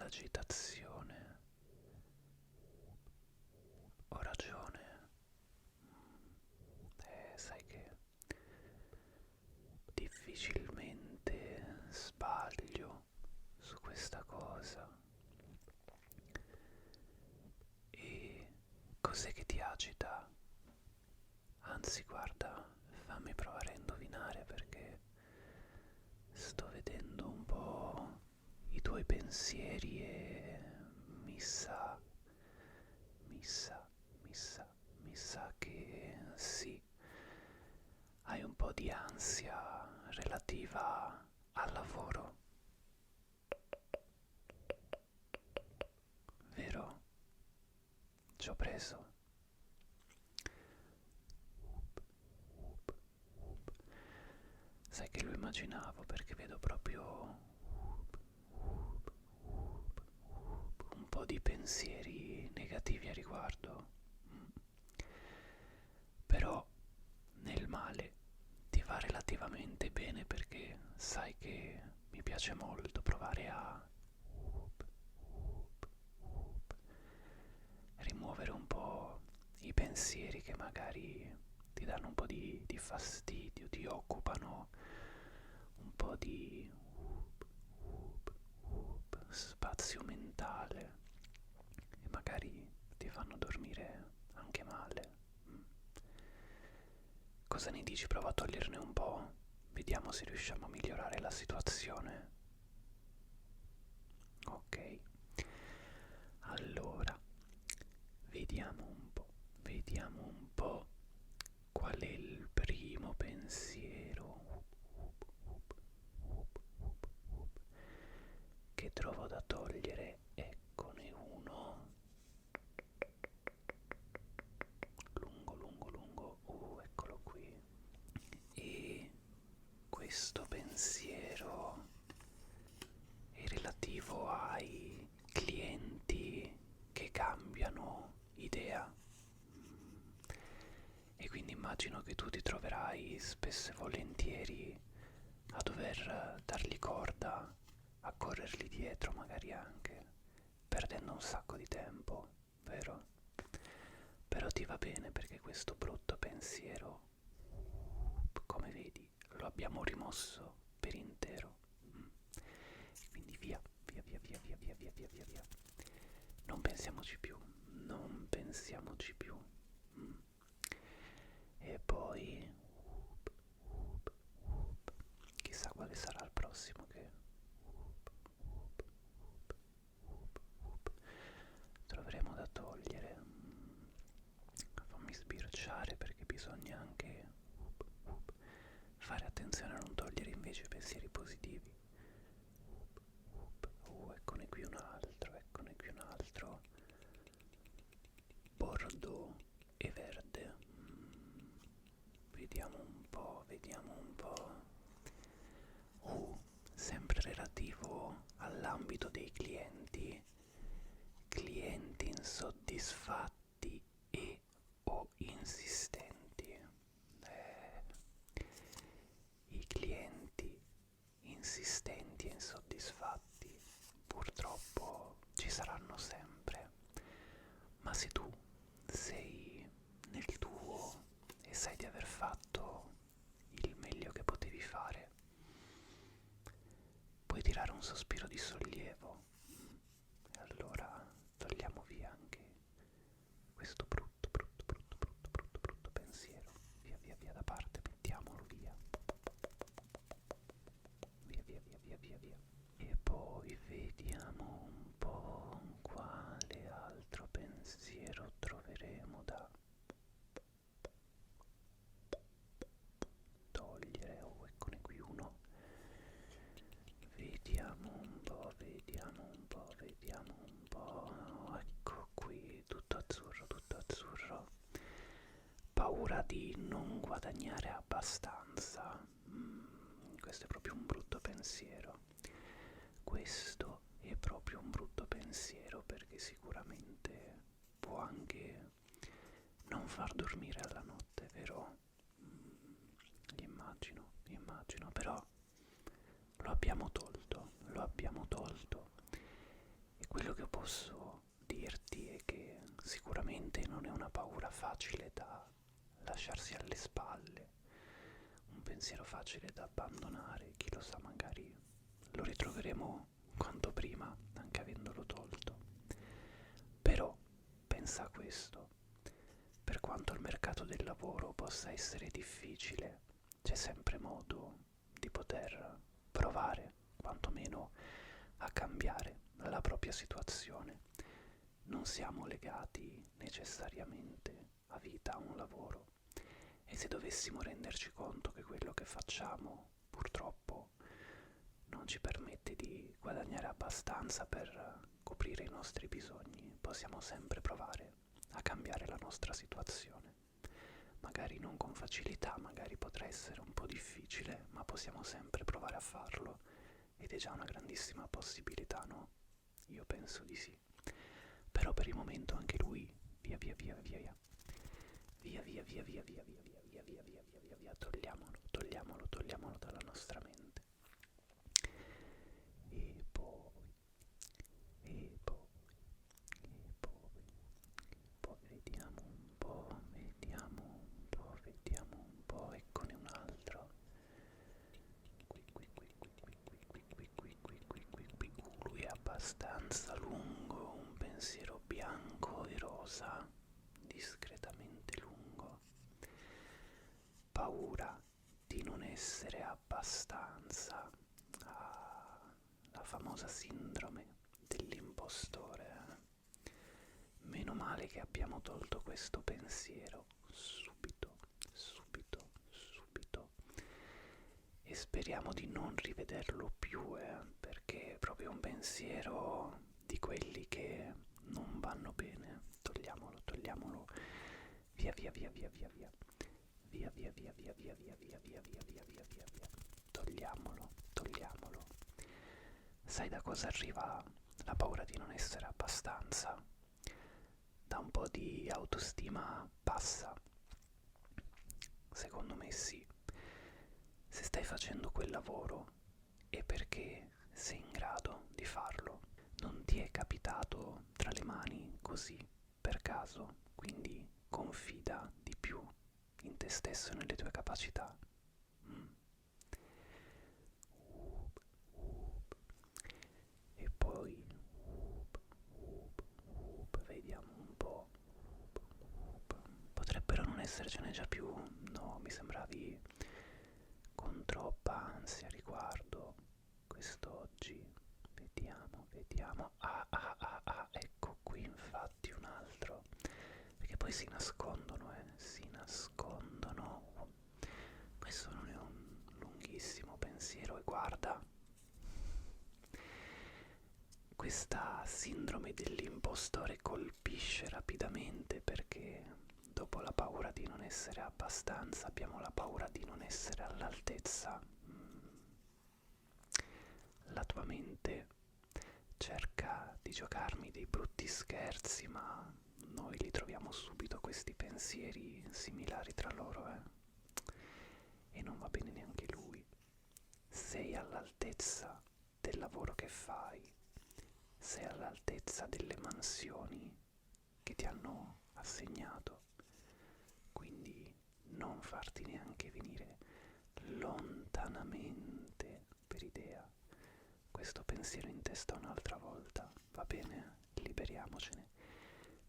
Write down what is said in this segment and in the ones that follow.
l'agitazione. Ho ragione. Sai che difficilmente sbaglio su questa cosa. E cos'è che ti agita? Anzi, guarda, fammi provare a indovinare perché sto vedendo un po' i tuoi pensieri e mi sa, mi sa, mi sa, mi sa che sì, hai un po' di ansia relativa al lavoro, vero? Ci ho preso. Sai che lo immaginavo perché vedo proprio un po' di pensieri negativi a riguardo. Però nel male ti va relativamente bene perché sai che mi piace molto provare a rimuovere un po' i pensieri che magari ti danno un po' di fastidio, ti occupano un po' di spazio mentale e magari ti fanno dormire anche male. Mm. Cosa ne dici? Prova a toglierne un po', vediamo se riusciamo a migliorare la situazione. Ok, allora vediamo un po' qual è il primo pensiero che trovo da togliere. Eccone uno, lungo, lungo, lungo, eccolo qui. E questo pensiero è relativo ai clienti che cambiano idea. E quindi immagino che tu ti troverai spesso e volentieri a dover dargli corda, a corrergli dietro magari anche, perdendo un sacco di tempo, vero? Però ti va bene perché questo brutto pensiero, come vedi, lo abbiamo rimosso per intero. Mm. Quindi via, via, via, via, via, via, via, via, via, via. Non pensiamoci più, non pensiamoci più. Mm. E poi chissà quale sarà il prossimo che troveremo da togliere. Fammi sbirciare perché bisogna anche fare attenzione a non togliere invece i pensieri positivi. Eccone qui un altro, eccone qui un altro. Bordeaux e verde. Vediamo un po', vediamo un po'. Sempre relativo all'ambito dei clienti. Clienti insoddisfatti e o insistenti. I clienti insistenti e insoddisfatti purtroppo ci saranno sempre, ma se tu sei nel tuo e sai di aver fatto il meglio che potevi fare, puoi tirare un sospiro di sollievo. E allora togliamo via anche questo brutto, brutto, brutto, brutto, brutto, brutto pensiero. Via, via, via da parte, mettiamolo via. Via, via, via, via, via, via. E poi vediamo un po' quale altro pensiero troveremo da togliere. Eccone qui uno. Vediamo un po', vediamo un po', vediamo un po'. Ecco qui, tutto azzurro, tutto azzurro. Paura di non guadagnare abbastanza. Questo è proprio un brutto pensiero. Questo è proprio un brutto pensiero perché sicuramente può anche non far dormire alla notte, vero? Immagino, però lo abbiamo tolto, posso dirti è che sicuramente non è una paura facile da lasciarsi alle spalle, un pensiero facile da abbandonare, chi lo sa, magari lo ritroveremo quanto prima, anche avendolo tolto. Però pensa a questo, per quanto il mercato del lavoro possa essere difficile, c'è sempre modo di poter provare, quantomeno, a cambiare la propria situazione. Non siamo legati necessariamente a vita, a un lavoro, e se dovessimo renderci conto che quello che facciamo purtroppo non ci permette di guadagnare abbastanza per coprire i nostri bisogni, possiamo sempre provare a cambiare la nostra situazione. Magari non con facilità, magari potrà essere un po' difficile, ma possiamo sempre provare a farlo ed è già una grandissima possibilità, no? Io penso di sì. Però per il momento anche lui, via via via via via, via via via via via via via via via via via via via, togliamolo, togliamolo, togliamolo dalla nostra mente. E poi, e poi, e poi vediamo un po', vediamo un po', vediamo un po', eccone un altro. Lui è abbastanza lungo, un pensiero bianco e rosa, discretamente lungo. Paura di non essere abbastanza. Ah, la famosa sindrome dell'impostore. Meno male che abbiamo tolto questo pensiero subito, subito, subito. E speriamo di non rivederlo più, perché è proprio un pensiero di quelli che non vanno bene. Togliamolo, togliamolo. Via via via via via via. Via via via via via via via via via via via via via. Togliamolo, togliamolo. Sai da cosa arriva la paura di non essere abbastanza? Da un po' di autostima bassa. Secondo me sì. Se stai facendo quel lavoro è perché sei in grado di farlo. Non ti è capitato tra le mani così, per caso, quindi confida di più in te stesso e nelle tue capacità. E poi vediamo un po'. Potrebbero non essercene già più, no, mi sembravi con troppa ansia a riguardo quest'oggi. Vediamo, vediamo. Ecco qui infatti un altro. Perché poi si nascondono, si nascondono. Questo non è un lunghissimo pensiero e guarda, questa sindrome dell'impostore colpisce rapidamente perché dopo la paura di non essere abbastanza abbiamo la paura di non essere all'altezza. La tua mente cerca di giocarmi dei brutti scherzi, ma noi li troviamo subito questi pensieri similari tra loro, e non va bene neanche lui. Sei all'altezza del lavoro che fai, sei all'altezza delle mansioni che ti hanno assegnato, quindi non farti neanche venire lontanamente per idea questo pensiero in testa un'altra volta, va bene? Liberiamocene,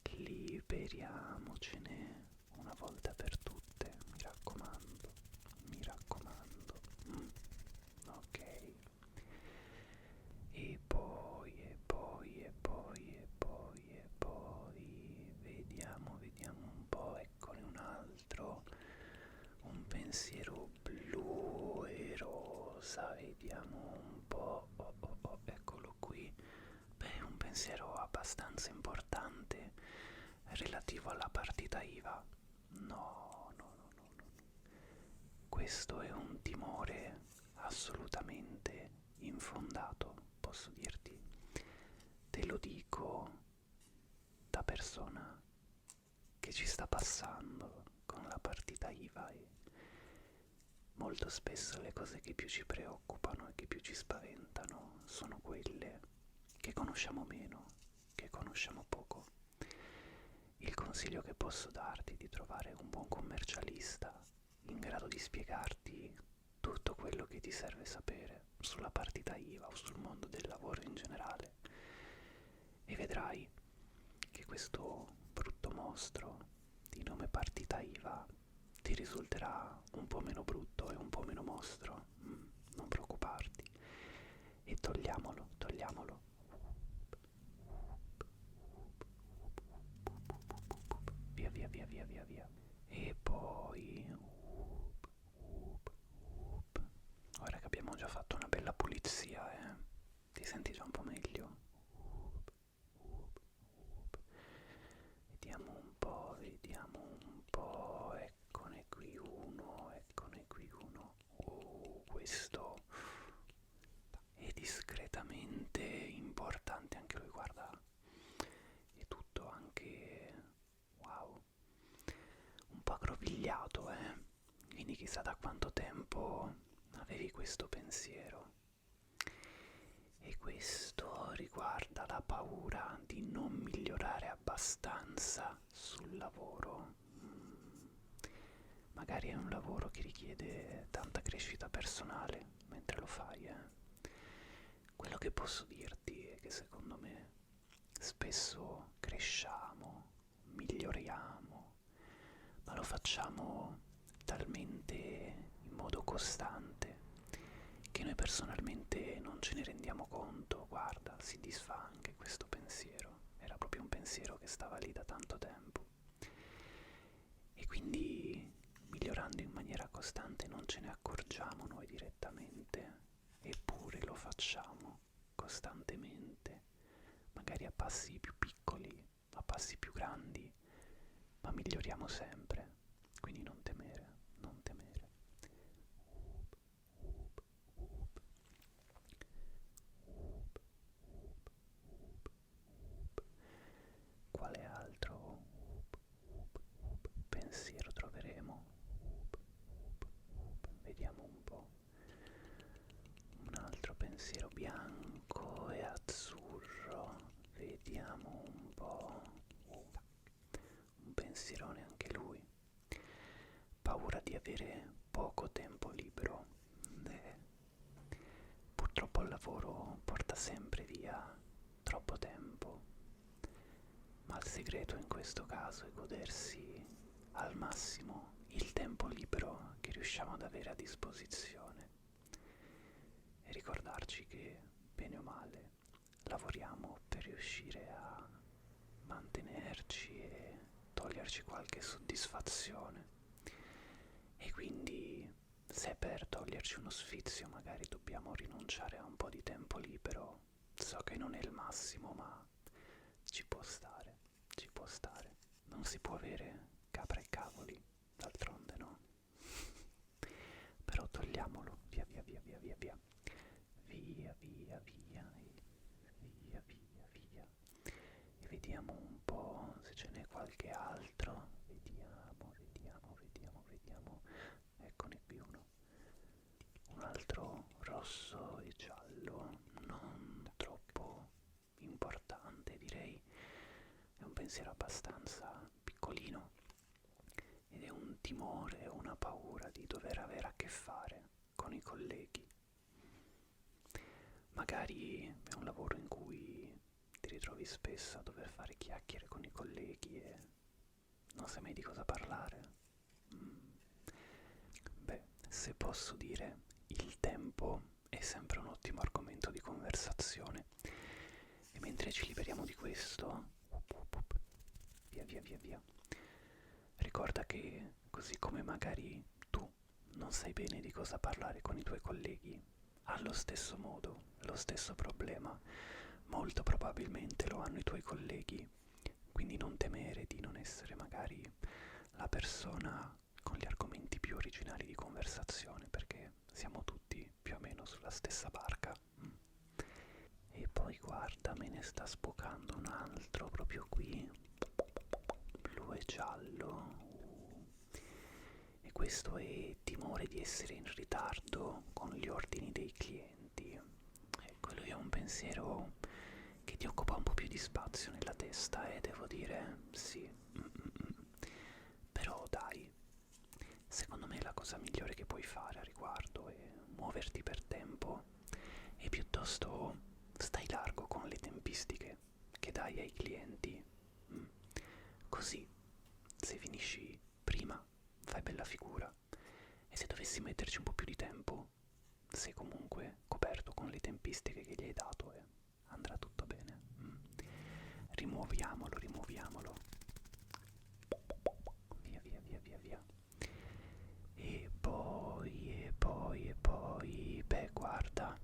liberiamocene una volta per tutte, mi raccomando, mi raccomando. Ok. E poi, e poi, e poi, e poi, e poi, vediamo, vediamo un po', eccone un altro, un pensiero blu e rosa, vediamo un po', eccolo qui. Beh, un pensiero abbastanza importante relativo alla partita IVA. No, no, no, no, no. Questo è un timore assolutamente infondato, posso dirti. Te lo dico da persona che ci sta passando con la partita IVA e molto spesso le cose che più ci preoccupano e che più ci spaventano sono quelle che conosciamo meno, che conosciamo poco. Il consiglio che posso darti è di trovare un buon commercialista in grado di spiegarti tutto quello che ti serve sapere sulla partita IVA o sul mondo del lavoro in generale, e vedrai che questo brutto mostro di nome partita IVA ti risulterà un po' meno brutto e un po' meno mostro. Non preoccuparti. E togliamolo, togliamolo. Via, via, via, via, via, via. E poi... Ora che abbiamo già fatto una bella pulizia, ti senti già un po' meglio? Vediamo un po', vediamo un po'. Eccone qui uno, eccone qui uno. Questo è discretamente importante anche lui, guarda. È tutto anche, wow, un po' aggrovigliato, quindi chissà da quanto tempo avevi questo pensiero. E questo riguarda la paura di non migliorare abbastanza sul lavoro. Magari è un lavoro che richiede tanta crescita personale mentre lo fai, Quello che posso dirti è che secondo me spesso cresciamo, miglioriamo, ma lo facciamo talmente in modo costante che noi personalmente non ce ne rendiamo conto. Guarda, si disfa anche questo pensiero. Era proprio un pensiero che stava lì da tanto tempo. E quindi, migliorando in maniera costante, non ce ne accorgiamo noi direttamente, eppure lo facciamo costantemente, magari a passi più piccoli, a passi più grandi, ma miglioriamo sempre. Quindi non temere, non temere. Quale altro pensiero troveremo? Vediamo un po'. Un altro pensiero bianco e azzurro. Vediamo un po'. Un pensierone anche lui. Paura di avere poco tempo libero. Purtroppo il lavoro porta sempre via troppo tempo, ma il segreto in questo caso è godersi al massimo il tempo libero che riusciamo ad avere a disposizione e ricordarci che, bene o male, lavoriamo per riuscire a mantenerci e toglierci qualche soddisfazione. E quindi, se per toglierci uno sfizio magari dobbiamo rinunciare a un po' di tempo libero, so che non è il massimo, ma ci può stare, ci può stare. Non si può avere capra e cavoli, d'altronde, no? Però togliamolo, via via via via via via. Via via via, via via via. E vediamo un po' se ce n'è qualche altro. Vediamo, vediamo, vediamo, vediamo. Eccone qui uno. Un altro rosso e giallo, non troppo importante direi. È un pensiero abbastanza piccolino ed è un timore, una paura di dover avere a che fare con i colleghi. Magari è un lavoro in cui ti ritrovi spesso a dover fare chiacchiere con i colleghi e non sai mai di cosa parlare. Beh, se posso dire, il tempo è sempre un ottimo argomento di conversazione e mentre ci liberiamo di questo, via via via via, ricorda che così come magari tu non sai bene di cosa parlare con i tuoi colleghi, allo stesso modo, lo stesso problema, molto probabilmente lo hanno i tuoi colleghi, quindi non temere di non essere magari la persona con gli argomenti più originali di conversazione, perché siamo tutti più o meno sulla stessa barca. E poi guarda, me ne sta sbucando un altro proprio qui, blu e giallo. E questo è timore di essere in ritardo con gli ordini dei clienti. E quello è un pensiero che ti occupa un po' più di di spazio nella testa, devo dire, sì. Però dai, secondo me la cosa migliore che puoi fare a riguardo è muoverti per tempo e piuttosto stai largo con le tempistiche che dai ai clienti. Mm. Così, se finisci prima, fai bella figura, e se dovessi metterci un po' più di tempo, sei comunque coperto con le tempistiche che gli hai dato e andrà tutto bene. Rimuoviamolo, rimuoviamolo. Via, via, via, via, via. E poi, beh, guarda,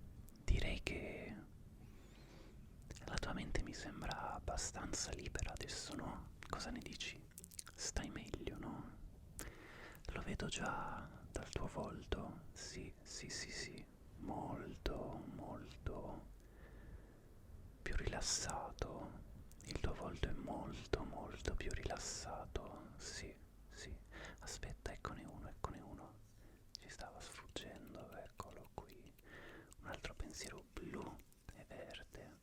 direi che la tua mente mi sembra abbastanza libera adesso, no? Cosa ne dici? Stai meglio, no? Lo vedo già dal tuo volto. Sì, sì, sì, sì. Molto, molto più rilassato. Il tuo volto è molto, molto più rilassato. Sì, sì. Aspetta, eccone uno, eccone uno. Ci stava sfuggendo, eccolo qui. Un altro pensiero blu e verde.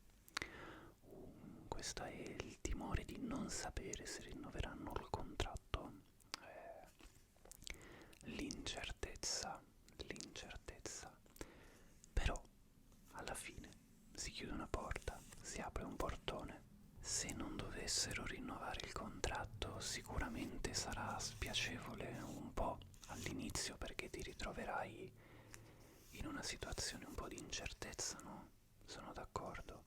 Questo è il timore di non sapere se rinnoveranno il contratto. L'incertezza, l'incertezza. Però, alla fine, si chiude una porta, si apre un portone. Se non dovessero rinnovare il contratto, sicuramente sarà spiacevole un po' all'inizio perché ti ritroverai in una situazione un po' di incertezza, no? Sono d'accordo.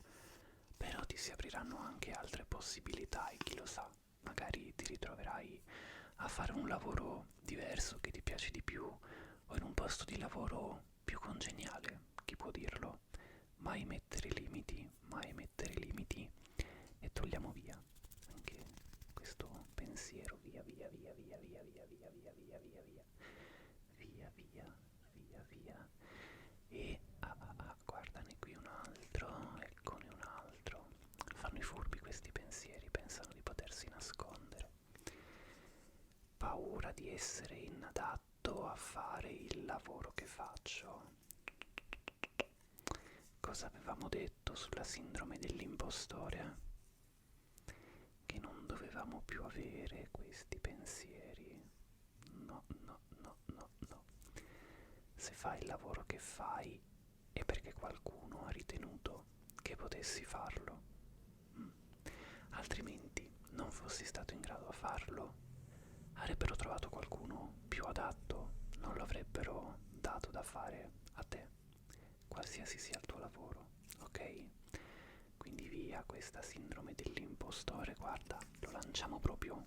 Però ti si apriranno anche altre possibilità e chi lo sa, magari ti ritroverai a fare un lavoro diverso che ti piace di più o in un posto di lavoro più congeniale, chi può dirlo? Mai mettere limiti e togliamo via anche questo pensiero, via via via via via via via via via via via via via via via e guardane qui un altro, eccone un altro. Fanno i furbi questi pensieri, pensano di potersi nascondere. Paura di essere inadatto a fare il lavoro che faccio. Cosa avevamo detto sulla sindrome dell'impostore? Che non dovevamo più avere questi pensieri. No, no, no, no, no. Se fai il lavoro che fai è perché qualcuno ha ritenuto che potessi farlo. Altrimenti non fossi stato in grado a farlo, avrebbero trovato qualcuno più adatto, non lo avrebbero dato da fare a te, qualsiasi sia il tuo lavoro, ok? Quindi via questa sindrome dell'impostore, guarda, lo lanciamo proprio.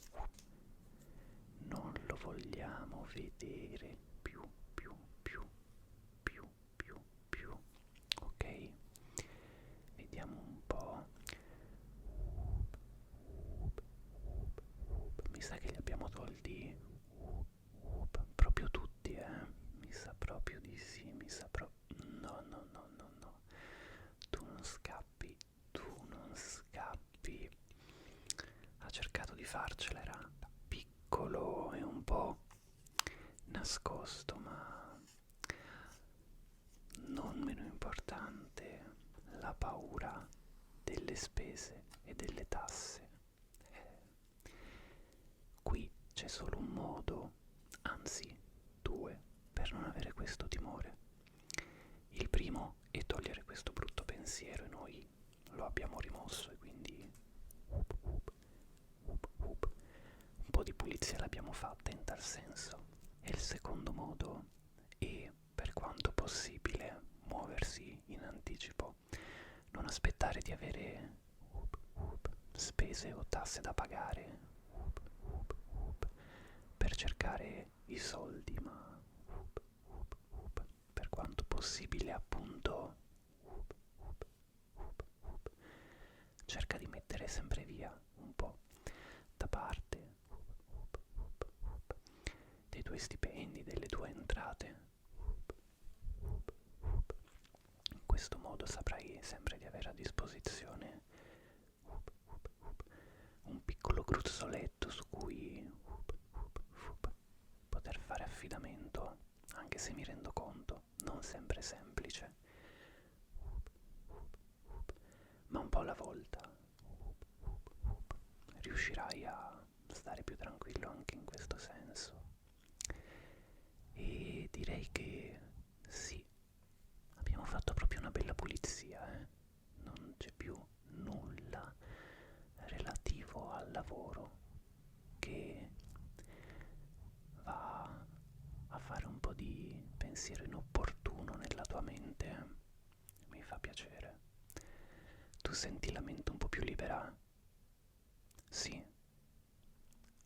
Non lo vogliamo vedere più, più, più, più, più, più, ok? Vediamo un po'. Mi sa che li abbiamo tolti proprio tutti, mi sa proprio di sì, mi sa proprio... No, no, no, no, no. Tu non scappi, tu non scappi. Ha cercato di farcela, era piccolo e un po' nascosto, ma non meno importante, la paura delle spese e delle tasse. Qui c'è solo un modo, anzi due, per non avere questo timore. Il primo è togliere questo brutto pensiero e noi lo abbiamo rimosso e quindi un po' di pulizia l'abbiamo fatta in tal senso. E il secondo modo è, per quanto possibile, muoversi in anticipo, non aspettare di avere spese o tasse da pagare per cercare i soldi, ma per quanto possibile appunto cerca di mettere sempre via un po' da parte dei tuoi stipendi, delle tue entrate. In questo modo saprai sempre di avere a disposizione un piccolo gruzzoletto su cui poter fare affidamento, anche se mi rendo conto, non sempre semplice, ma un po' alla volta. riuscirai a stare più tranquillo anche in questo senso. E direi che sì, abbiamo fatto proprio una bella pulizia, eh? Non c'è più nulla relativo al lavoro che va a fare un po' di pensiero inopportuno nella tua mente. Mi fa piacere. Tu senti la mente un po' più libera? Sì,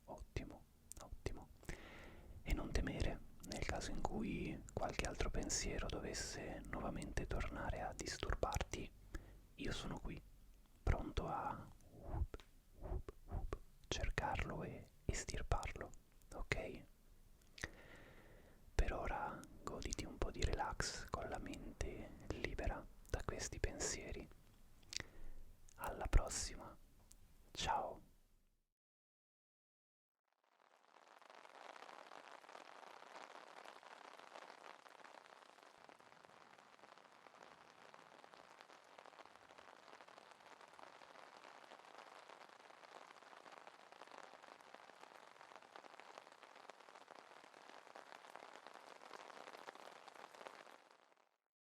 ottimo, ottimo. E non temere, nel caso in cui qualche altro pensiero dovesse nuovamente tornare a disturbarti, io sono qui, pronto a cercarlo e estirparlo, ok? Per ora goditi un po' di relax con la mente libera da questi pensieri. Alla prossima!